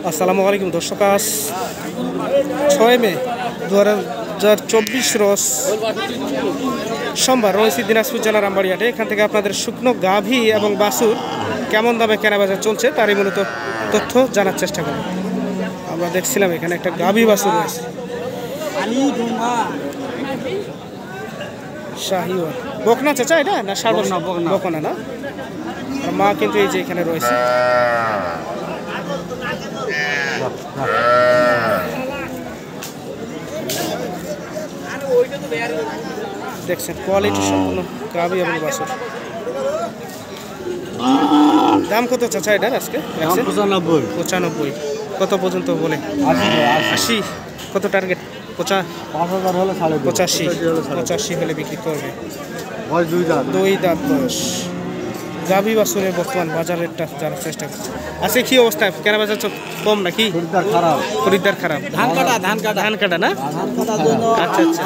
আসসালামু আলাইকুম দর্শক, আজ 6 মে 2024 রোজ সোমবার রয়েছে দিনাজপুর জেলার আমবাড়িয়াটে। এখান থেকে আপনাদের শুকনো গাভী এবং বাছুর কেমন দামে কেনাবেচা চলছে তারই মূলত তথ্য জানার চেষ্টা করি। আমরা দেখছিলাম এখানে একটা গাভী বাছুর রয়েছে, শাহিওয়াল বকনা চাচা, এটা না বকনা না, আর মা কিন্তু এই যে এখানে রয়েছে। দেখছেন কোয়ালিটি সম্পূর্ণ গাভী এবং বাছুর। দাম কত চাচা এটার আজকে? 95। কত পর্যন্ত বলে? 80। কত টার্গেট? 85 হলে বিক্রি করবে। 2 দাঁত বয়স গাভী বাছুরের বর্তমান বাজার রেটটা জানার চেষ্টা করছে। আজকে কি অবস্থা? কেনা বেচা কম নাকি? খরিদ্দার খারাপ। ধান কাটা না? আচ্ছা আচ্ছা,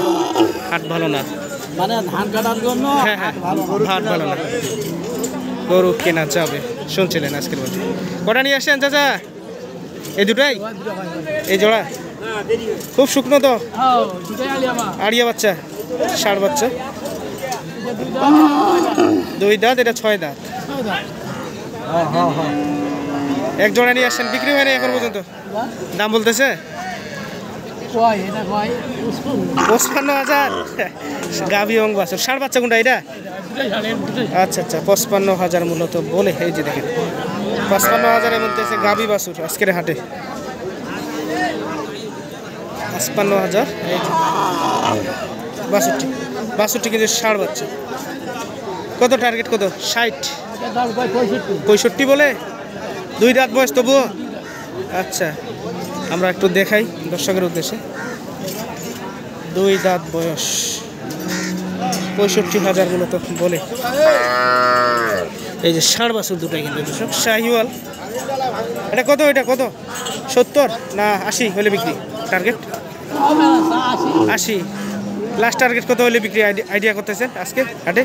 হাট ভালো না, মানে ধান কাটার জন্য। হ্যাঁ হ্যাঁ, হাট ভালো না, গরু কেনা যাবে। শুনছিলেন আজকের বলতে কটা নিয়ে আসেন চাচা? এই দুটাই, এই জোড়া খুব শুকনো তো। আড়িয়া বাচ্চা, ষাঁড় বাচ্চা, 2 দাঁত, এটা 6 দাঁত। এক জোড়া নিয়ে আসছেন, বিক্রি হয়নি এখন পর্যন্ত? দাম বলতেছে 55,000। গাভী এবং বাছুর, ষাঁড় বাচ্চা কোনটা এটা? আচ্ছা আচ্ছা, 55,000 মূলত বলে। এই যে দেখেন 55,000-এর মধ্যে আছে গাভী বাছুর আজকের হাটে। 55,000 এই বাছুরটি কিন্তু ষাঁড় বাচ্চা। কত টার্গেট? কত? 60 65 বলে। 2 দাঁত বয়স তবুও। আচ্ছা, আমরা একটু দেখাই দর্শকের উদ্দেশ্যে। 2 দাঁত বয়স, 65,000 মূলত বলে। এই যে ষাঁড় বাছুর দুটাই কিন্তু দর্শক শাহিওয়াল। এটা কত? এটা কত? 70 না 80 হলে বিক্রি? টার্গেট 80। লাস্ট টার্গেট কত হলে বিক্রি আইডিয়া করতেছেন আজকে হাটে?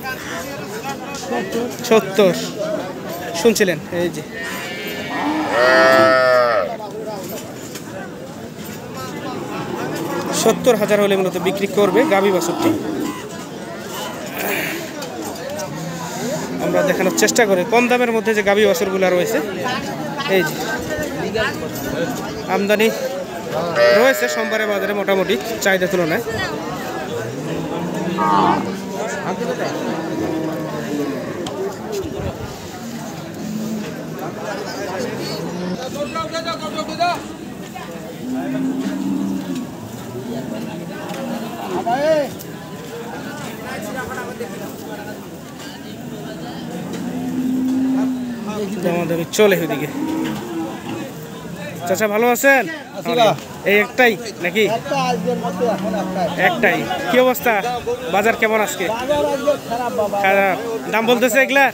70 শুনছিলেন। এই যে 70,000 হলে মূলত বিক্রি করবে গাভী বাছুরটি। আমরা দেখানোর চেষ্টা করি কম দামের মধ্যে যে গাভী বাছুরগুলো রয়েছে। এই যে আমদানি রয়েছে সোমবারের বাজারে মোটামুটি চাহিদা তুলনায়। দামাদামি চলে ওইদিকে। চাচা ভালো আছেন? এই একটাই নাকি? একটাই। কি অবস্থা? বাজার কেমন আজকে? খারাপ। দাম বলতেছে এগুলা?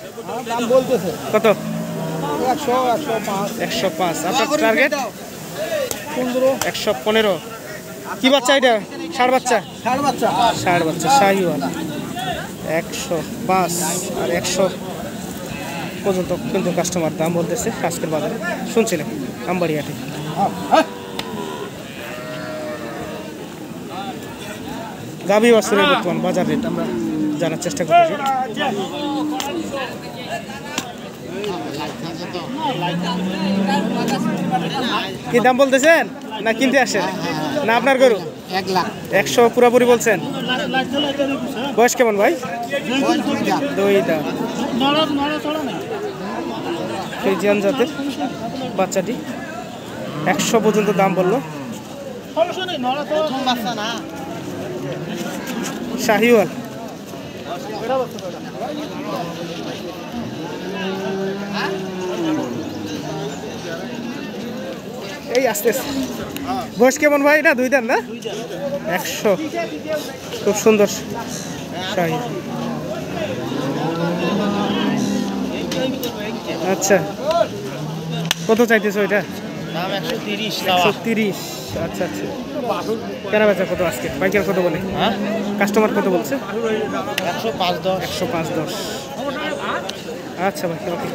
কত? 105। আপনার টার্গেট? 115। কি বাচ্চা এটা? ষাঁড় বাচ্চা? ষাঁড় বাচ্চা শাহিওয়াল। 105 আর 100 পর্যন্ত কিন্তু কাস্টমার দাম বলতেছে আজকের বাজারে। শুনছিলেন আমবাড়িয়াটে। গাভী বাছুরের বর্তমান বাজার রেট আমরা জানার চেষ্টা করতেছি। কি দাম বলতেছেন? না কিনতে আসেন? না আপনার গরু? 100 পুরোপুরি বলছেন। বয়স কেমন ভাই? 2 দাঁত। ফ্রিজিয়ান জাতের বাচ্চাটি। 100 পর্যন্ত দাম বললো। শাহিওয়াল। এই আস্তে আস্তে। বয়স কেমন ভাই? না 2 দাঁত না? 100। খুব সুন্দর শাহি। আচ্ছা, কত চাইতেছো এটা? 130। আচ্ছা আচ্ছা, কেনা বেচা কত আজকে? পাইকার কত বলে? কাস্টমার কত বলছে? 105-10। আচ্ছা ভাই, ওকে।